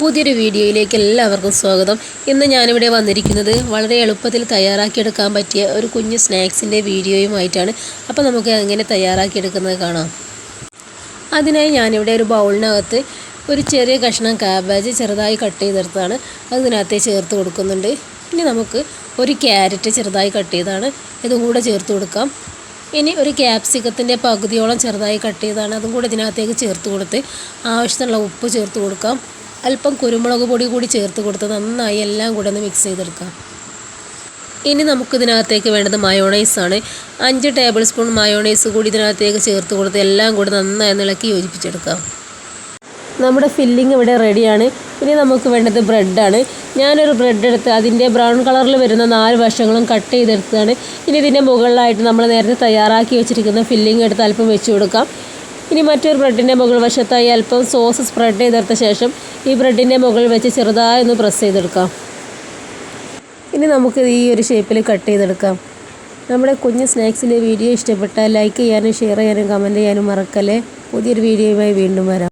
പുതിയൊരു വീഡിയോയിലേക്ക് എല്ലാവർക്കും സ്വാഗതം. ഇന്ന് ഞാനിവിടെ വന്നിരിക്കുന്നത് വളരെ എളുപ്പത്തിൽ തയ്യാറാക്കിയെടുക്കാൻ പറ്റിയ ഒരു കുഞ്ഞു സ്നാക്സിൻ്റെ വീഡിയോയുമായിട്ടാണ്. അപ്പോൾ നമുക്ക് എങ്ങനെ തയ്യാറാക്കിയെടുക്കുന്നത് കാണാം. അതിനായി ഞാനിവിടെ ഒരു ബൗളിനകത്ത് ഒരു ചെറിയ കഷ്ണം കാബേജ് ചെറുതായി കട്ട് ചെയ്തെടുത്താണ് അതിനകത്ത് ചേർത്ത് കൊടുക്കുന്നുണ്ട്. ഇനി നമുക്ക് ഒരു ക്യാരറ്റ് ചെറുതായി കട്ട് ചെയ്താണ് ഇതും കൂടെ ചേർത്ത് കൊടുക്കാം. ഇനി ഒരു ക്യാപ്സിക്കത്തിൻ്റെ പകുതിയോളം ചെറുതായി കട്ട് ചെയ്താണ് അതും കൂടെ ഇതിനകത്തേക്ക് ചേർത്ത് കൊടുത്ത് ആവശ്യത്തിനുള്ള ഉപ്പ് ചേർത്ത് കൊടുക്കാം. അല്പം കുരുമുളക് പൊടി കൂടി ചേർത്ത് കൊടുത്ത് നന്നായി എല്ലാം കൂടെ ഒന്ന് മിക്സ് ചെയ്തെടുക്കാം. ഇനി നമുക്കിതിനകത്തേക്ക് വേണ്ടത് മയോണൈസാണ്. 5 ടേബിൾ സ്പൂൺ മയോണൈസ് കൂടി ഇതിനകത്തേക്ക് ചേർത്ത് കൊടുത്ത് എല്ലാം കൂടെ നന്നായി ഇളക്കി യോജിപ്പിച്ചെടുക്കാം. നമ്മുടെ ഫില്ലിങ് ഇവിടെ റെഡിയാണ്. ഇനി നമുക്ക് വേണ്ടത് ബ്രെഡാണ്. ഞാനൊരു ബ്രെഡ് എടുത്ത് അതിൻ്റെ ബ്രൗൺ കളറിൽ വരുന്ന 4 വശങ്ങളും കട്ട് ചെയ്തെടുത്തതാണ്. ഇനി ഇതിൻ്റെ മുകളിലായിട്ട് നമ്മൾ നേരത്തെ തയ്യാറാക്കി വെച്ചിരിക്കുന്ന ഫില്ലിങ് എടുത്ത് അല്പം വെച്ച് കൊടുക്കാം. ഇനി മറ്റൊരു ബ്രെഡിൻ്റെ മുകൾ വശത്തായി അല്പം സോസ് സ്പ്രെഡ് ചെയ്തെടുത്ത ശേഷം ഈ ബ്രെഡിൻ്റെ മുകളിൽ വെച്ച് ചെറുതായി ഒന്ന് പ്രസ് ചെയ്തെടുക്കാം. ഇനി നമുക്ക് ഈ ഒരു ഷേപ്പിൽ കട്ട് ചെയ്തെടുക്കാം. നമ്മുടെ കുഞ്ഞ് സ്നാക്സിലെ വീഡിയോ ഇഷ്ടപ്പെട്ടാൽ ലൈക്ക് ചെയ്യാനും ഷെയർ ചെയ്യാനും കമൻറ്റ് ചെയ്യാനും മറക്കല്ലേ. പുതിയൊരു വീഡിയോയുമായി വീണ്ടും വരാം.